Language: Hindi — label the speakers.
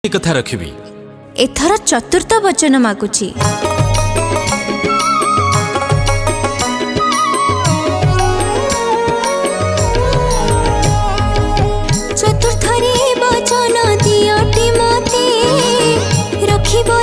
Speaker 1: कथा रखिबी
Speaker 2: एथर चतुर्थ वचन मागुची। चतुर्थरे वचन दियोटी मते रखिबो